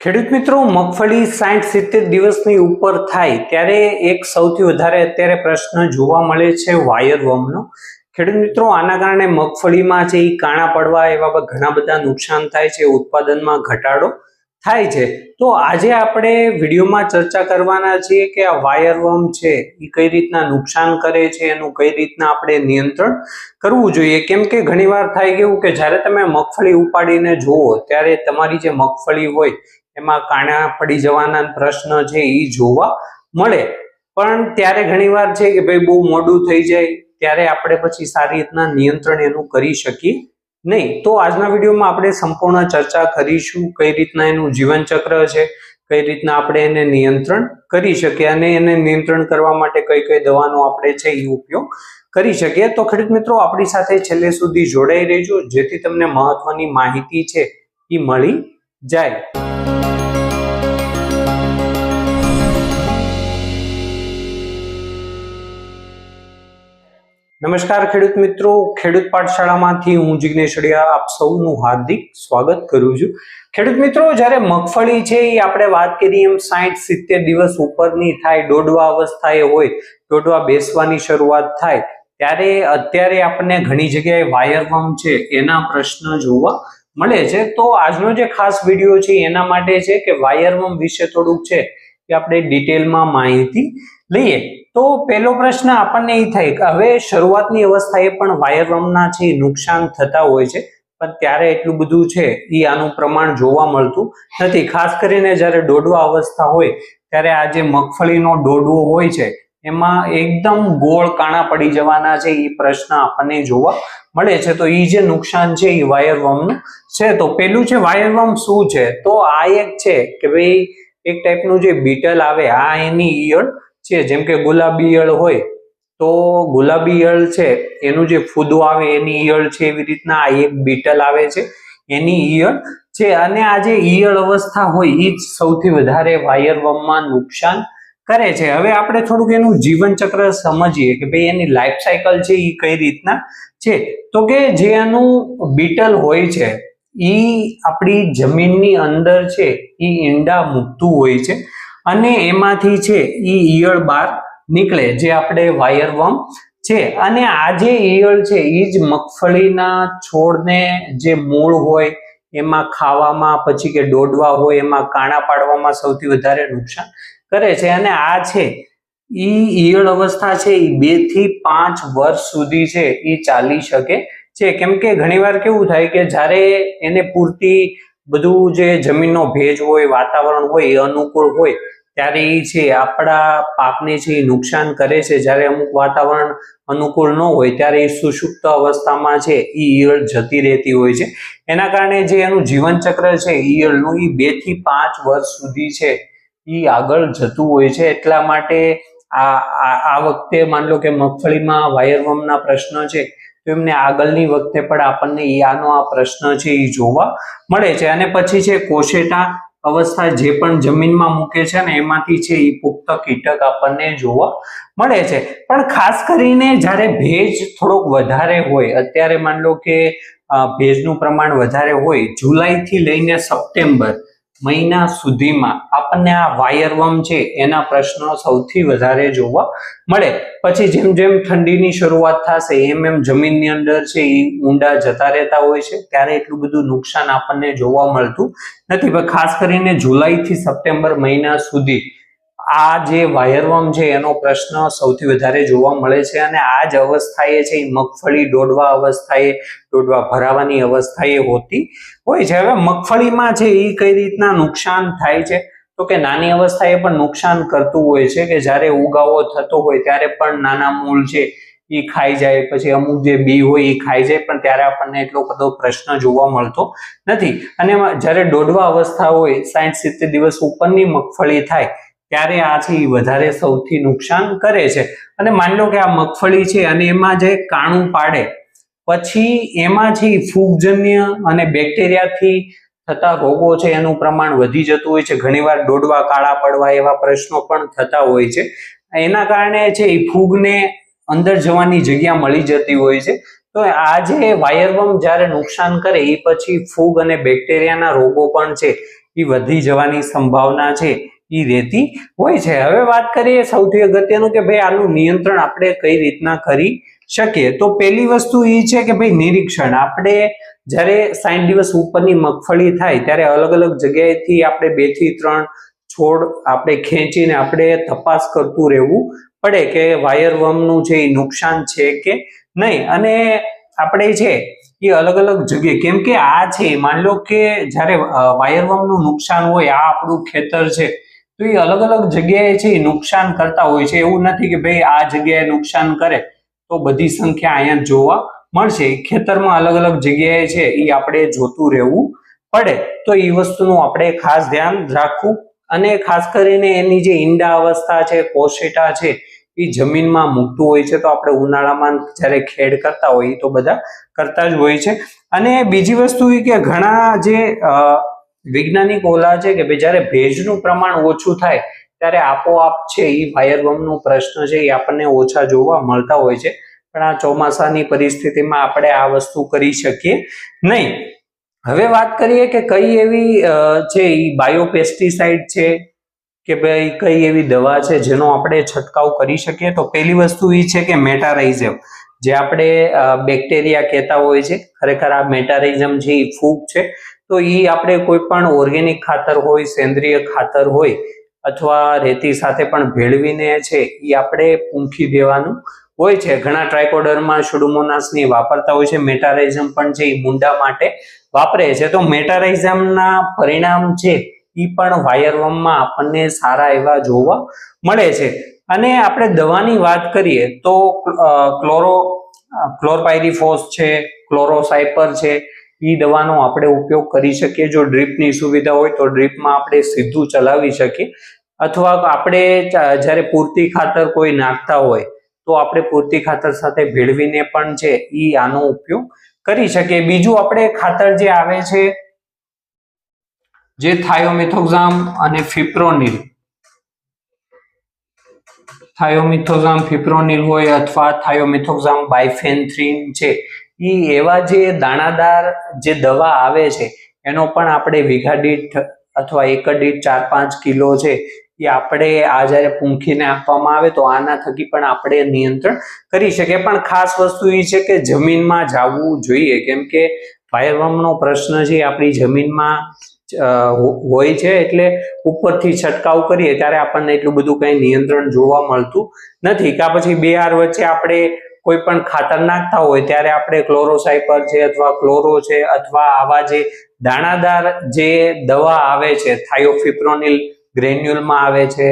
ખેડૂત મિત્રો, મગફળી 60-70 દિવસની ઉપર થાય ત્યારે એક સૌથી વધારે અત્યારે પ્રશ્ન જોવા મળે છે વાયરવર્મનો. ખેડૂત મિત્રો, આના કારણે મગફળીમાં છે એ કાણા પડવા એવા ઘણા બધા નુકસાન થાય છે, ઉત્પાદનમાં ઘટાડો થાય છે. તો આજે આપણે વિડીયોમાં ચર્ચા કરવાના છીએ કે આ વાયરવર્મ છે એ કઈ રીતના નુકસાન કરે છે, એનું કઈ રીતના આપણે નિયંત્રણ કરવું જોઈએ. કેમ કે ઘણીવાર થાય કેવું કે જ્યારે તમે મગફળી ઉપાડીને જુઓ ત્યારે તમારી જે મગફળી હોય એમાં કાણા પડી જવાના પ્રશ્ન છે એ જોવા મળે, પણ ત્યારે ઘણીવાર છે કે ભાઈ બહુ મોડું થઈ જાય ત્યારે આપણે પછી સારી રીતના નિયંત્રણ એનું કરી શકીએ નહીં. તો આજના વિડીયોમાં આપણે સંપૂર્ણ ચર્ચા કરીશું કઈ રીતના એનું જીવન ચક્ર છે, કઈ રીતના આપણે એને નિયંત્રણ કરી શકીએ અને એને નિયંત્રણ કરવા માટે કઈ કઈ દવાનો આપણે છે એ ઉપયોગ કરી શકીએ. તો ખેડૂત મિત્રો, આપણી સાથે છેલ્લે સુધી જોડાઈ રહેજો જેથી તમને મહત્વની માહિતી છે એ મળી જાય. નમસ્કાર ખેડૂત મિત્રો, ખેડૂત પાઠશાળામાંથી હું જિગ્નેશ અડિયા આપ સૌનું હાર્દિક સ્વાગત કરું છું. ખેડૂત મિત્રો, જ્યારે મગફળી છે એ આપણે વાત કરીએ એમ 60-70 દિવસ ઉપરની થાય, દોડવા અવસ્થાએ હોય, દોડવા બેસવાની શરૂઆત થાય ત્યારે અત્યારે આપણને ઘણી જગ્યાએ વાયરવર્મ છે એના પ્રશ્ન જોવા મળે છે. તો આજનો જે ખાસ વિડીયો છે એના માટે છે કે વાયરવર્મ વિશે થોડુંક છે કે આપણે ડિટેલમાં માહિતી લઈએ. તો પહેલો પ્રશ્ન આપણને એ થાય કે હવે શરૂઆતની અવસ્થાએ પણ વાયરવર્મના છે નુકસાન થતા હોય છે, પણ ત્યારે એટલું બધું છે એ આનું પ્રમાણ જોવા મળતું નથી. ખાસ કરીને જ્યારે દોડવા અવસ્થા હોય ત્યારે આ જે મગફળીનો દોડવો હોય છે એમાં એકદમ ગોળ કાણા પડી જવાના છે એ પ્રશ્ન આપણને જોવા મળે છે. તો એ જે નુકસાન છે એ વાયરવર્મનું છે. તો પેલું છે વાયરવર્મ શું છે, તો આ એક છે કે ભાઈ એક ટાઈપનું જે બીટલ આવે, આ એની ઈયળ છે. જેમ કે ગુલાબી ઈયળ હોય તો ગુલાબી ઈયળ છે એનું જે ફૂદો આવે એની ઈયળ છે, એવી રીતના આ એક બીટલ આવે છે એની ઈયળ છે. અને આ જે ઈયળ અવસ્થા હોય એ જ સૌથી વધારે વાયરવર્મમાં નુકસાન કરે છે. હવે આપણે થોડુંક એનું જીવન ચક્ર સમજીએ કે ભાઈ એની લાઈફ સાયકલ છે એ કઈ રીતના છે. તો કે જે એનું બીટલ હોય છે એ આપણી જમીનની અંદર છે એ ઈંડા મૂકતું હોય છે અને એમાંથી છે એ ઈયળ બહાર નીકળે જે આપણે વાયરવર્મ છે. અને આ જે ઈયળ છે એ જ મગફળીના છોડને જે મૂળ હોય એમાં ખાવામાં, પછી કે દોડવા હોય એમાં કાણા પાડવામાં સૌથી વધારે નુકસાન કરે છે. અને આ છે એ ઈયળ અવસ્થા છે એ 2 થી 5 વર્ષ સુધી છે એ ચાલી શકે છે. કેમ કે ઘણીવાર કેવું થાય કે જ્યારે એને પૂરતી બધું જે જમીનનો ભેજ હોય, વાતાવરણ હોય એ અનુકૂળ હોય ત્યારે એ છે આપણા પાકને છે એ નુકસાન કરે છે. જ્યારે અમુક વાતાવરણ અનુકૂળ ન હોય ત્યારે એ સુષુપ્ત અવસ્થામાં છે એ ઈયળ જતી રહેતી હોય છે. એના કારણે જે એનું જીવન ચક્ર છે ઈયળનું એ 2 થી 5 વર્ષ સુધી છે એ આગળ જતું હોય છે. એટલા માટે આ વખતે માન લો કે મગફળીમાં વાયરવર્મના પ્રશ્ન છે તો એમને આગળની વખતે પણ આપણને આનો આ પ્રશ્ન છે એ જોવા મળે છે. અને પછી છે કોશેટા અવસ્થા જે પણ જમીનમાં મૂકે છે ને એમાંથી છે એ પુખ્ત કીટક આપણને જોવા મળે છે. પણ ખાસ કરીને જ્યારે ભેજ થોડોક વધારે હોય, અત્યારે માન લો કે ભેજનું પ્રમાણ વધારે હોય, જુલાઈ થી લઈને સપ્ટેમ્બર મહિના સુધીમાં આપણને આ વાયરવર્મ છે એના પ્રશ્નો સૌથી વધારે જોવા મળે. પછી જેમ જેમ ઠંડીની શરૂઆત થશે એમ જમીનની અંદર છે એ ઊંડા જતા રહેતા હોય છે ત્યારે એટલું બધું નુકસાન આપણને જોવા મળતું નથી. પણ ખાસ કરીને જુલાઈ થી સપ્ટેમ્બર મહિના સુધી આ જે વાયરવર્મ છે એનો પ્રશ્ન સૌથી વધારે જોવા મળે છે. અને આ જ અવસ્થાએ છે એ મગફળી દોડવા અવસ્થાએ, દોડવા ભરાવાની અવસ્થાએ હોતી હોય છે. હવે મગફળીમાં છે એ કઈ રીતના નુકસાન થાય છે, તો કે નાની અવસ્થાએ પણ નુકસાન કરતું હોય છે કે જ્યારે ઉગાવો થતો હોય ત્યારે પણ નાના મૂળ છે એ ખાઈ જાય, પછી અમુક જે બી હોય એ ખાઈ જાય, પણ ત્યારે આપણને એટલો બધો પ્રશ્ન જોવા મળતો નથી. અને જ્યારે દોડવા અવસ્થા હોય, 60-70 દિવસ ઉપરની મગફળી થાય ત્યારે આ છે એ વધારે સૌથી નુકસાન કરે છે. અને માની લો કે આ મગફળી છે અને એમાં જે કાણું પાડે પછી એમાં છે ફૂગજન્ય અને બેક્ટેરિયાથી થતા રોગો છે એનું પ્રમાણ વધી જતું હોય છે. ઘણીવાર દોડવા કાળા પડવા એવા પ્રશ્નો પણ થતા હોય છે. એના કારણે છે એ ફૂગને અંદર જવાની જગ્યા મળી જતી હોય છે. તો આ જે વાયરવર્મ જ્યારે નુકસાન કરે એ પછી ફૂગ અને બેક્ટેરિયાના રોગો પણ છે એ વધી જવાની સંભાવના છે એ રહેતી હોય છે। હવે વાત કરીએ સૌથી અગત્યનું કે ભાઈ આનું નિયંત્રણ આપણે કઈ રીતના કરી શકીએ। તો પહેલી વસ્તુ એ છે કે ભાઈ નિરીક્ષણ। આપણે જ્યારે 60 દિવસ ઉપરની મગફળી થાય ત્યારે અલગ અલગ જગ્યાએથી આપણે 2 થી 3 છોડ આપણે ખેંચીને આપણે તપાસ કરતું રહેવું પડે કે વાયરવર્મનું જે નુકસાન છે કે નહીં। અને આપણે છે એ અલગ અલગ જગ્યાએ, કેમ કે આ છે માની લો કે જ્યારે વાયરવર્મનું નુકસાન હોય, આ આપણું ખેતર છે તો એ અલગ અલગ જગ્યાએ છે એ નુકસાન કરતા હોય છે। એવું નથી કે ભાઈ આ જગ્યાએ નુકસાન કરે તો બધી સંખ્યા અહીંયા જોવા મળશે। ખેતરમાં અલગ અલગ જગ્યાએ છે એ આપણે જોતું રહેવું પડે। તો એ વસ્તુનું આપણે ખાસ ધ્યાન રાખવું। અને ખાસ કરીને એની જે ઈંડા અવસ્થા છે, કોશેટા છે, એ જમીનમાં મૂકતું હોય છે। તો આપણે ઉનાળામાં જ્યારે ખેડ કરતા હોય તો બધા કરતા જ હોય છે। અને બીજી વસ્તુ એ કે ઘણા જે વૈજ્ઞાનિક ઓલા છે કે ભાઈ જ્યારે ભેજનું પ્રમાણ ઓછું થાય ત્યારે આપોઆપ છે એ વાયરવર્મનો પ્રશ્ન છે એ આપણને ઓછા જોવા મળતા હોય છે। પણ આ ચોમાસાની પરિસ્થિતિમાં આપણે આ વસ્તુ કરી શકીએ નહીં। હવે વાત કરીએ કે કઈ એવી છે એ બાયોપેસ્ટિસાઇડ છે કે ભાઈ કઈ એવી દવા છે જેનો આપણે છંટકાવ કરી શકીએ। તો પહેલી વસ્તુ એ છે કે મેટારાઇઝમ, જે આપણે બેક્ટેરિયા કહેતા હોય છે, ખરેખર આ મેટારાઇઝમ છે એ ફૂગ છે। તો એ આપણે કોઈ પણ ઓર્ગેનિક ખાતર હોય, સેન્દ્રિય ખાતર હોય અથવા રેતી સાથે પણ ભેળવીને છે એ આપણે પૂંખી દેવાનું હોય છે। ઘણા ટ્રાયકોડર્મા સ્યુડોમોનાસની વાપરતા હોય છે, મેટારાઇઝમ પણ છે એ મૂંડા માટે વાપરે છે। તો મેટારાઇઝમના પરિણામ છે એ પણ વાયરવર્મમાં આપણને સારા એવા જોવા મળે છે। અને આપણે દવાની વાત કરીએ તો ક્લોરપાયરીફોસ છે, ક્લોરોસાઇપર છે, એ દવાનો આપણે ઉપયોગ કરી શકીએ। જો ડ્રીપની સુવિધા હોય તો ડ્રીપમાં આપણે સીધું ચલાવી શકીએ, અથવા આપણે જ્યારે પૂરતી ખાતર કોઈ નાખતા હોય તો આપણે પૂરતી ખાતર સાથે ભેળવીને પણ છે એ આનો ઉપયોગ કરી શકીએ। બીજું આપણે ખાતર જે આવે છે જે થાયોમિથોક્ઝામ અને ફિપ્રોનિલ હોય અથવા થાયોમિથોક્ઝામ બાયફેન્થ્રીન છે, એ એવા જે દાણાદાર જે દવા આવે છે એનો પણ આપણે વીઘા દીઠ અથવા એકર દીઠ 4-5 કિલો છે એ આપણે આ જ્યારે પૂંખીને આપવામાં આવે તો આના થકી પણ આપણે નિયંત્રણ કરી શકીએ। પણ ખાસ વસ્તુ એ છે કે જમીનમાં જવું જોઈએ, કેમ કે વાયરવર્મનો પ્રશ્ન છે આપણી જમીનમાં હોય છે, એટલે ઉપરથી છંટકાવ કરીએ ત્યારે આપણને એટલું બધું કઈ નિયંત્રણ જોવા મળતું નથી। કે પછી 2 હાર વચ્ચે આપણે કોઈ પણ ખાતર નાખતા હોય ત્યારે આપણે ક્લોરોસાઇપર છે અથવા ક્લોરો છે અથવા આવા જે દાણાદાર જે દવા આવે છે, થાયોફિપ્રોનિલ ગ્રેન્યુલમાં આવે છે,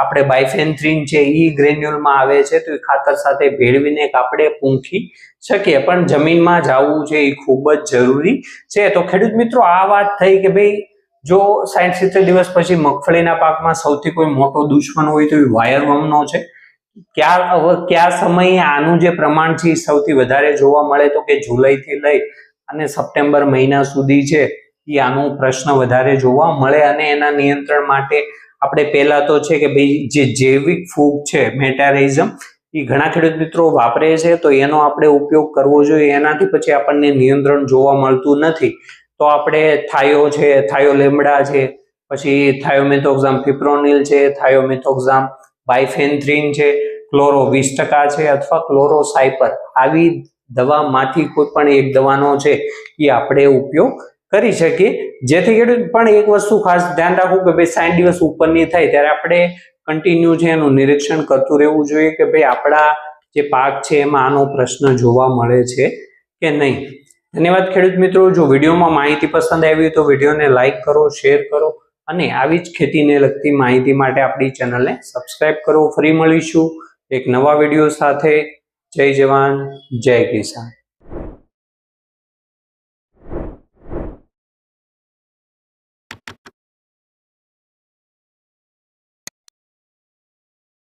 આપણે બાયફેન્થ્રીન છે એ ગ્રેન્યુલમાં આવે છે, તો એ ખાતર સાથે ભેળવીને આપણે પૂંખી શકીએ। પણ જમીનમાં જવું છે એ ખૂબ જ જરૂરી છે। તો ખેડૂત મિત્રો, આ વાત થઈ કે ભાઈ જો 60-70 દિવસ પછી મગફળીના પાકમાં સૌથી કોઈ મોટો દુશ્મન હોય તો એ વાયરવર્મનો છે। કયા સમયે આનું જે પ્રમાણ છે સૌથી વધારે જોવા મળે તો કે જુલાઈથી લઈ અને સપ્ટેમ્બર મહિના સુધી છે એ આનો પ્રશ્ન વધારે જોવા મળે। અને એના નિયંત્રણ માટે આપણે પહેલા તો છે કે ભાઈ જે જૈવિક ફૂગ છે મેટારાઇઝમ, એ ઘણા ખેડૂત મિત્રો વાપરે છે, તો એનો આપણે ઉપયોગ કરવો જોઈએ। એનાથી પછી આપણને નિયંત્રણ જોવા મળતું નથી તો આપણે થાયોલેમડા છે, પછી થાયોમિથોક્ઝામ ફિપ્રોનિલ છે, થાયોમિથોક્ઝામ બાયફેન્થ્રીન છે, ક્લોરો 20% છે અથવા ક્લોરોસાઇપર, આવી દવામાંથી કોઈ પણ એક દવાનો છે એ આપણે ઉપયોગ કરી શકીએ। જેથી ખેડૂત પણ એક વસ્તુ ખાસ ધ્યાન રાખવું કે ભાઈ 60 દિવસ ઉપરની થાય ત્યારે આપણે કન્ટિન્યુ છે એનું નિરીક્ષણ કરતું રહેવું જોઈએ કે ભાઈ આપણા જે પાક છે એમાં આનો પ્રશ્ન જોવા મળે છે કે નહીં। ધન્યવાદ ખેડૂત મિત્રો। જો વિડીયોમાં માહિતી પસંદ આવી તો વિડીયોને લાઈક કરો, શેર કરો અને આવી જ ખેતીને લગતી માહિતી માટે આપણી ચેનલને સબસ્ક્રાઇબ કરો। ફરી મળીશું એક નવા વિડીયો સાથે। જય જવાન, જય કિસાન।